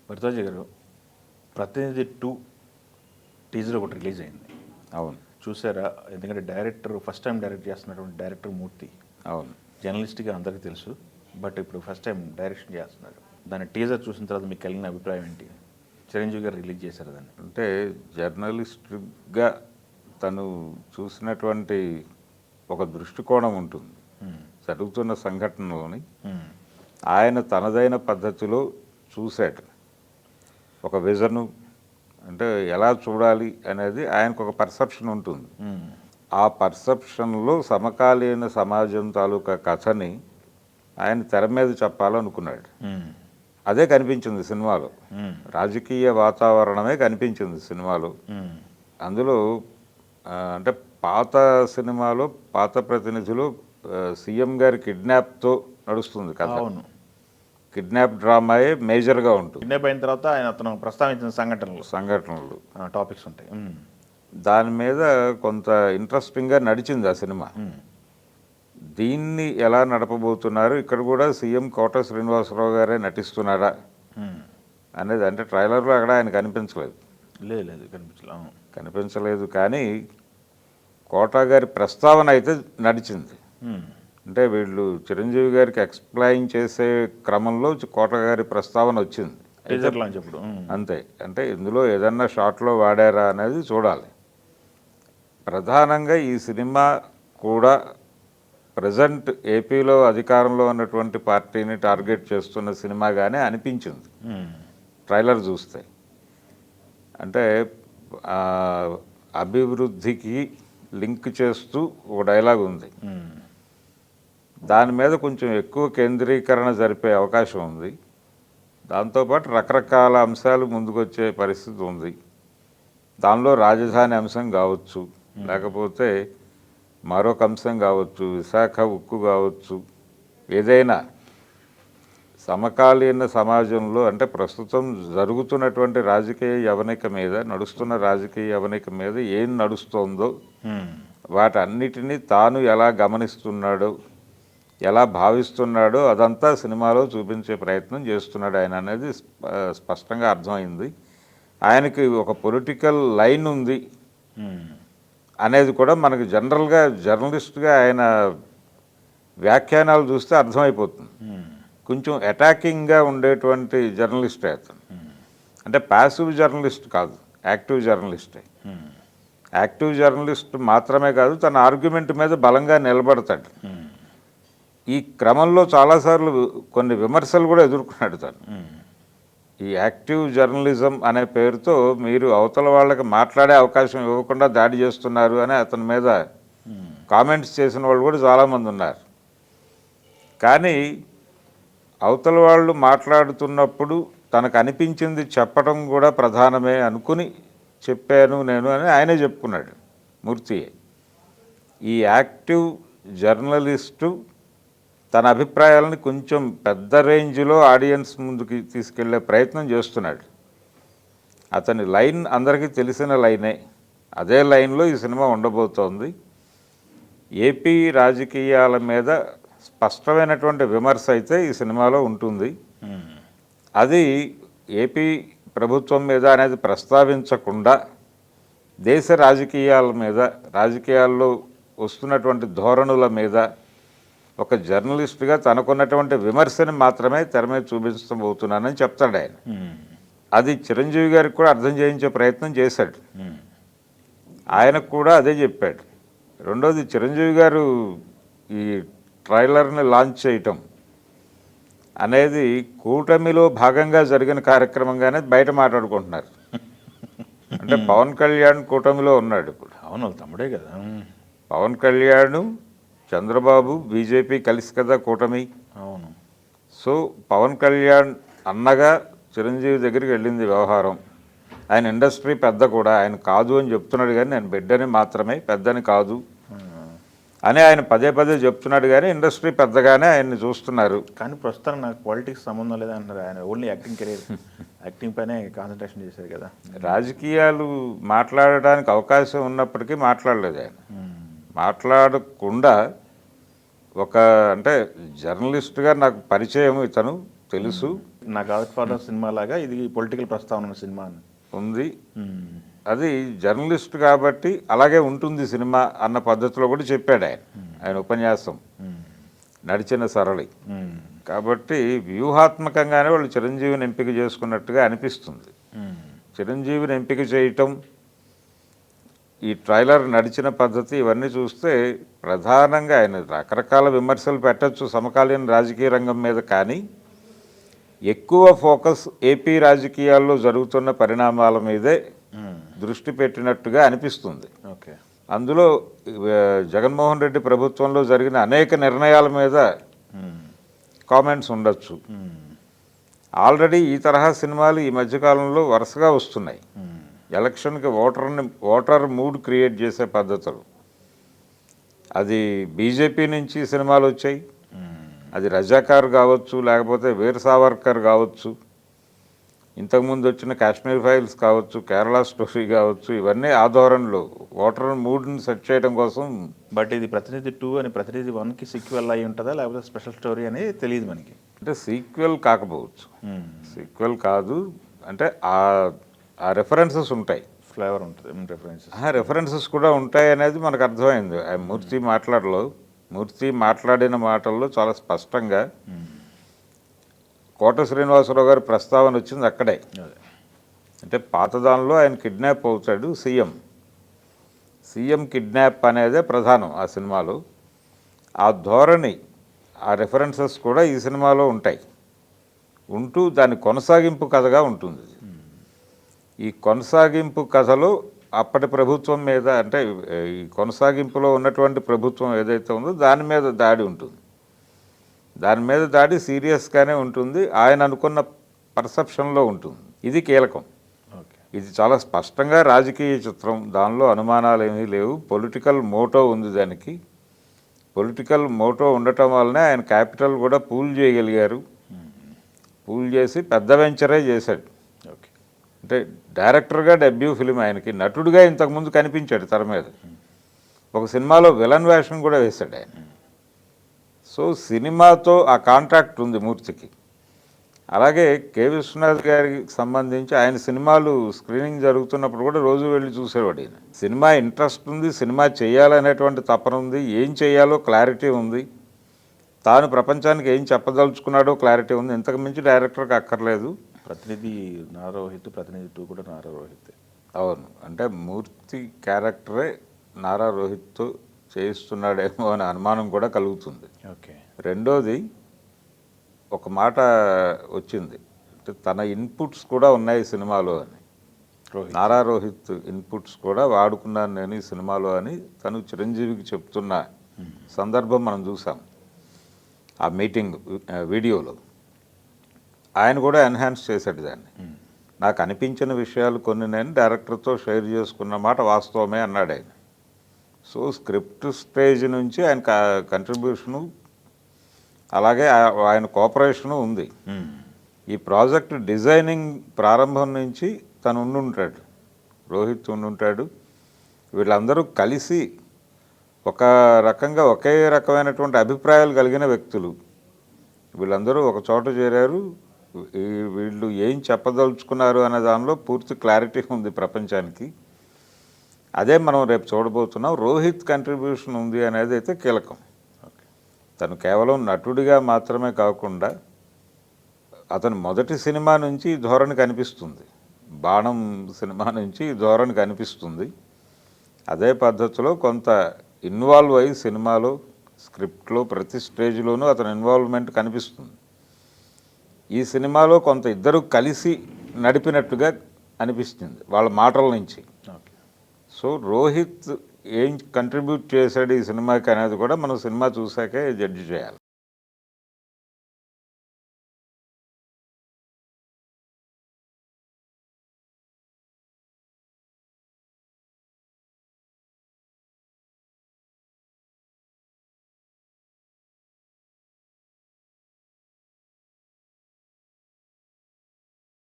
భరద్వాజ్ గారు, ప్రతినిధి 2 టీజర్ ఒకటి రిలీజ్ అయింది. అవును. చూసారా? ఎందుకంటే డైరెక్టర్ ఫస్ట్ టైం డైరెక్ట్ చేస్తున్నటువంటి డైరెక్టర్ మూర్తి. అవును. జర్నలిస్ట్గా అందరికీ తెలుసు, బట్ ఇప్పుడు ఫస్ట్ టైం డైరెక్షన్ చేస్తున్నారు. దాని టీజర్ చూసిన తర్వాత మీకు కలిగిన అభిప్రాయం ఏంటి? చిరంజీవి గారు రిలీజ్ చేశారు దాన్ని. అంటే జర్నలిస్ట్గా తను చూసినటువంటి ఒక దృష్టికోణం ఉంటుంది జరుగుతున్న సంఘటనలోని. ఆయన తనదైన పద్ధతిలో చూశాడు. ఒక విజను అంటే ఎలా చూడాలి అనేది ఆయనకు ఒక పర్సెప్షన్ ఉంటుంది. ఆ పర్సెప్షన్లో సమకాలీన సమాజం తాలూకా కథని ఆయన తెర మీద చెప్పాలనుకున్నాడు. అదే కనిపించింది సినిమాలో. రాజకీయ వాతావరణమే కనిపించింది సినిమాలో. అందులో అంటే పాత సినిమాలో పాత ప్రతినిధులు సీఎం గారి కిడ్నాప్తో నడుస్తుంది కథ. అవును, కిడ్నాప్ డ్రామాయే మేజర్గా ఉంటుంది. కిడ్నాప్ అయిన తర్వాత అతను ప్రస్తావించిన సంఘటనలు టాపిక్స్ ఉంటాయి. దాని మీద కొంత ఇంట్రెస్టింగ్గా నడిచింది ఆ సినిమా. దీన్ని ఎలా నడపబోతున్నారు, ఇక్కడ కూడా సీఎం కోట శ్రీనివాసరావు గారే నటిస్తున్నారా అనేది. అంటే ట్రైలర్లో అక్కడ ఆయన కనిపించలేదు. లేదు, కనిపించలేదు కానీ కోట గారి ప్రస్తావన అయితే నడిచింది. అంటే వీళ్ళు చిరంజీవి గారికి ఎక్స్ప్లెయిన్ చేసే క్రమంలో కోట గారి ప్రస్తావన వచ్చింది. అంతే. అంటే ఇందులో ఏదన్నా షాట్లో వాడారా అనేది చూడాలి. ప్రధానంగా ఈ సినిమా కూడా ప్రజెంట్ ఏపీలో అధికారంలో ఉన్నటువంటి పార్టీని టార్గెట్ చేస్తున్న సినిమాగానే అనిపించింది ట్రైలర్ చూస్తే. అంటే అభివృద్ధికి లింక్ చేస్తూ ఒక డైలాగ్ ఉంది. దాని మీద కొంచెం ఎక్కువ కేంద్రీకరణ జరిపే అవకాశం ఉంది. దాంతోపాటు రకరకాల అంశాలు ముందుకొచ్చే పరిస్థితి ఉంది. దానిలో రాజధాని అంశం కావచ్చు, లేకపోతే మరొక అంశం కావచ్చు, విశాఖ ఉక్కు కావచ్చు, ఏదైనా సమకాలీన సమాజంలో అంటే ప్రస్తుతం జరుగుతున్నటువంటి రాజకీయ యవనిక మీద, నడుస్తున్న రాజకీయ యవనిక మీద ఏం నడుస్తోందో వాటన్నిటినీ తాను ఎలా గమనిస్తున్నాడో, ఎలా భావిస్తున్నాడో అదంతా సినిమాలో చూపించే ప్రయత్నం చేస్తున్నాడు ఆయన అనేది స్పష్టంగా అర్థమైంది. ఆయనకి ఒక పొలిటికల్ లైన్ ఉంది అనేది కూడా మనకు జనరల్గా జర్నలిస్ట్గా ఆయన వ్యాఖ్యానాలు చూస్తే అర్థమైపోతుంది. కొంచెం అటాకింగ్గా ఉండేటువంటి జర్నలిస్టే అతను. అంటే ప్యాసివ్ జర్నలిస్ట్ కాదు, యాక్టివ్ జర్నలిస్టే. యాక్టివ్ జర్నలిస్ట్ మాత్రమే కాదు, తన ఆర్గ్యుమెంట్ మీద బలంగా నిలబడతాడు. ఈ క్రమంలో చాలాసార్లు కొన్ని విమర్శలు కూడా ఎదుర్కొన్నాడు తను. ఈ యాక్టివ్ జర్నలిజం అనే పేరుతో మీరు అవతల వాళ్ళకి మాట్లాడే అవకాశం ఇవ్వకుండా దాడి చేస్తున్నారు అని అతని మీద కామెంట్స్ చేసిన వాళ్ళు కూడా చాలామంది ఉన్నారు. కానీ అవతల వాళ్ళు మాట్లాడుతున్నప్పుడు తనకు అనిపించింది చెప్పడం కూడా ప్రధానమే అనుకుని చెప్పాను నేను అని ఆయనే చెప్పుకున్నాడు మూర్తియే. ఈ యాక్టివ్ జర్నలిస్టు తన అభిప్రాయాలను కొంచెం పెద్ద రేంజ్లో ఆడియన్స్ ముందుకు తీసుకెళ్లే ప్రయత్నం చేస్తున్నాడు. అతని లైన్ అందరికీ తెలిసిన లైనే. అదే లైన్లో ఈ సినిమా ఉండబోతోంది. ఏపీ రాజకీయాల మీద స్పష్టమైనటువంటి విమర్శ అయితే ఈ సినిమాలో ఉంటుంది. అది ఏపీ ప్రభుత్వం మీద అనేది ప్రస్తావించకుండా దేశ రాజకీయాల మీద, రాజకీయాల్లో వస్తున్నటువంటి ధోరణుల మీద ఒక జర్నలిస్ట్గా తనకున్నటువంటి విమర్శని మాత్రమే తెర మీద చూపించబోతున్నానని చెప్తాడు ఆయన. అది చిరంజీవి గారికి కూడా అర్థం చేయించే ప్రయత్నం చేశాడు. ఆయనకు కూడా అదే చెప్పాడు. రెండోది, చిరంజీవి గారు ఈ ట్రైలర్ని లాంచ్ చేయటం అనేది కూటమిలో భాగంగా జరిగిన కార్యక్రమంగానే బయట మాట్లాడుకుంటున్నారు. అంటే పవన్ కళ్యాణ్ కూటమిలో ఉన్నాడు ఇప్పుడు. అవును, తమ్ముడే కదా. పవన్ కళ్యాణ్, చంద్రబాబు, బీజేపీ కలిసి కదా కూటమి. అవును. సో పవన్ కళ్యాణ్ అన్నగా చిరంజీవి దగ్గరికి వెళ్ళింది వ్యవహారం. ఆయన ఇండస్ట్రీ పెద్ద కూడా, ఆయన కాదు అని చెప్తున్నాడు కానీ నేను బిడ్డని మాత్రమే, పెద్దని కాదు అని ఆయన పదే పదే చెప్తున్నాడు. కానీ ఇండస్ట్రీ పెద్దగానే ఆయన్ని చూస్తున్నారు. కానీ ప్రస్తుతం నాకు పాలిటిక్స్ సంబంధం లేదంటున్నారు ఆయన. ఓన్లీ యాక్టింగ్ కెరీర్, యాక్టింగ్ పైనే కాన్సన్ట్రేషన్ చేశారు కదా. రాజకీయాలు మాట్లాడడానికి అవకాశం ఉన్నప్పటికీ మాట్లాడలేదు ఆయన. మాట్లాడకుండా ఒక అంటే జర్నలిస్ట్గా నాకు పరిచయం ఇతను, తెలుసు. నా గాడ్ ఫాదర్ సినిమా లాగా ఇది పొలిటికల్ ప్రస్తావన ఉన్న సినిమా అని. ఉంది. అది జర్నలిస్ట్ కాబట్టి అలాగే ఉంటుంది సినిమా అన్న పద్ధతిలో కూడా చెప్పాడు ఆయన ఉపన్యాసం నడిచిన సరళి. కాబట్టి వ్యూహాత్మకంగానే వాళ్ళు చిరంజీవిని ఎంపిక చేసుకున్నట్టుగా అనిపిస్తుంది. చిరంజీవిని ఎంపిక చేయటం, ఈ ట్రైలర్ నడిచిన పద్ధతి ఇవన్నీ చూస్తే ప్రధానంగా ఆయన రకరకాల విమర్శలు పెట్టచ్చు సమకాలీన రాజకీయ రంగం మీద, కానీ ఎక్కువ ఫోకస్ ఏపీ రాజకీయాల్లో జరుగుతున్న పరిణామాల మీదే దృష్టి పెట్టినట్టుగా అనిపిస్తుంది. ఓకే. అందులో జగన్మోహన్ రెడ్డి ప్రభుత్వంలో జరిగిన అనేక నిర్ణయాల మీద కామెంట్స్ ఉండొచ్చు. ఆల్రెడీ ఈ తరహా సినిమాలు ఈ మధ్యకాలంలో వరుసగా వస్తున్నాయి. ఎలక్షన్కి ఓటర్ మూడ్ క్రియేట్ చేసే పద్ధతులు. అది బీజేపీ నుంచి సినిమాలు వచ్చాయి, అది రజాకార్ కావచ్చు, లేకపోతే వీర్ సావర్కర్ కావచ్చు, ఇంతకుముందు వచ్చిన కాశ్మీర్ ఫైల్స్ కావచ్చు, కేరళ స్టోరీ కావచ్చు, ఇవన్నీ ఆ ధోరణిలో ఓటర్ మూడ్ని సెట్ చేయడం కోసం. బట్ ఇది ప్రతినిధి 2 అని ప్రతినిధి 1కి సీక్వెల్ అయి ఉంటుందా లేకపోతే స్పెషల్ స్టోరీ అని తెలియదు మనకి. అంటే సీక్వెల్ కాకపోవచ్చు, సీక్వెల్ కాదు, అంటే ఆ రెఫరెన్సెస్ ఉంటాయి, ఫ్లేవర్ ఉంటుంది, రెఫరెన్సెస్ కూడా ఉంటాయి అనేది మనకు అర్థమైంది. మూర్తి మాట్లాడిన మాటల్లో చాలా స్పష్టంగా కోట శ్రీనివాసరావు గారి ప్రస్తావన వచ్చింది అక్కడే. అంటే పాతదానిలో ఆయన కిడ్నాప్ అవుతాడు, సీఎం కిడ్నాప్ అనేదే ప్రధానం ఆ సినిమాలో. ఆ ధోరణి, ఆ రెఫరెన్సెస్ కూడా ఈ సినిమాలో ఉంటాయి. ఉంటూ దాని కొనసాగింపు కథగా ఉంటుంది. ఈ కొనసాగింపు కథలో అప్పటి ప్రభుత్వం మీద, అంటే ఈ కొనసాగింపులో ఉన్నటువంటి ప్రభుత్వం ఏదైతే ఉందో దాని మీద దాడి ఉంటుంది. దాని మీద దాడి సీరియస్గానే ఉంటుంది, ఆయన అనుకున్న పర్సెప్షన్లో ఉంటుంది. ఇది కీలకం. ఇది చాలా స్పష్టంగా రాజకీయ చిత్రం, దానిలో అనుమానాలు ఏమీ లేవు. పొలిటికల్ మోటో ఉంది దానికి. పొలిటికల్ మోటో ఉండటం వల్లనే ఆయన క్యాపిటల్ కూడా పూల్ చేయగలిగారు. పూల్ చేసి పెద్ద వెంచరే చేశాడు. అంటే డైరెక్టర్గా డెబ్యూ ఫిలిం ఆయనకి. నటుడిగా ఇంతకుముందు కనిపించాడు తెర మీద, ఒక సినిమాలో విలన్ వేషం కూడా వేశాడు ఆయన. సో సినిమాతో ఆ కాంట్రాక్ట్ ఉంది మూర్తికి. అలాగే కె విశ్వనాథ్ గారికి సంబంధించి ఆయన సినిమాలు స్క్రీనింగ్ జరుగుతున్నప్పుడు కూడా రోజు వెళ్ళి చూసేవాడు ఆయన. సినిమా ఇంట్రెస్ట్ ఉంది, సినిమా చేయాలనేటువంటి తపన ఉంది, ఏం చేయాలో క్లారిటీ ఉంది, తాను ప్రపంచానికి ఏం చెప్పదలుచుకున్నాడో క్లారిటీ ఉంది. ఇంతకు మించి డైరెక్టర్కి అక్కర్లేదు. ప్రతినిధి నారా రోహిత్, ప్రతినిధి 2 కూడా నారా రోహిత్. అవును, అంటే మూర్తి క్యారెక్టరే నారా రోహిత్తో చేయిస్తున్నాడేమో అనే అనుమానం కూడా కలుగుతుంది. ఓకే. రెండోది, ఒక మాట వచ్చింది, అంటే తన ఇన్పుట్స్ కూడా ఉన్నాయి సినిమాలో అని. నారా రోహిత్ ఇన్పుట్స్ కూడా వాడుకున్నాను నేను ఈ సినిమాలో అని తను చిరంజీవికి చెప్తున్న సందర్భం మనం చూసాం ఆ మీటింగ్ వీడియోలో. ఆయన కూడా ఎన్హాన్స్ చేశాడు దాన్ని. నాకు అనిపించిన విషయాలు కొన్ని నేను డైరెక్టర్తో షేర్ చేసుకున్న మాట వాస్తవమే అన్నాడు ఆయన. సో స్క్రిప్ట్ స్టేజ్ నుంచి ఆయన కంట్రిబ్యూషను, అలాగే ఆయన కోఆపరేషను ఉంది. ఈ ప్రాజెక్ట్ డిజైనింగ్ ప్రారంభం నుంచి తను ఉండుంటాడు, రోహిత్ ఉండుంటాడు. వీళ్ళందరూ కలిసి ఒక రకంగా ఒకే రకమైనటువంటి అభిప్రాయాలు కలిగిన వ్యక్తులు. వీళ్ళందరూ ఒక చోట చేరారు. వీళ్ళు ఏం చెప్పదలుచుకున్నారు అనే దానిలో పూర్తి క్లారిటీ ఉంది ప్రపంచానికి. అదే మనం రేపు చూడబోతున్నాం. రోహిత్ కంట్రిబ్యూషన్ ఉంది అనేది అయితే కీలకం. తను కేవలం నటుడిగా మాత్రమే కాకుండా అతను మొదటి సినిమా నుంచి ఈ ధోరణి కనిపిస్తుంది, బాణం సినిమా నుంచి ఈ ధోరణి కనిపిస్తుంది. అదే పద్ధతిలో కొంత ఇన్వాల్వ్ అయ్యి సినిమాలో, స్క్రిప్ట్లో ప్రతి స్టేజ్లోనూ అతని ఇన్వాల్వ్మెంట్ కనిపిస్తుంది. ఈ సినిమాలో కొంత ఇద్దరు కలిసి నడిపినట్టుగా అనిపిస్తుంది వాళ్ళ మాటల నుంచి. సో రోహిత్ ఏం కంట్రిబ్యూట్ చేశాడు ఈ సినిమాకి అనేది కూడా మనం సినిమా చూసాకే జడ్జి చేయాలి.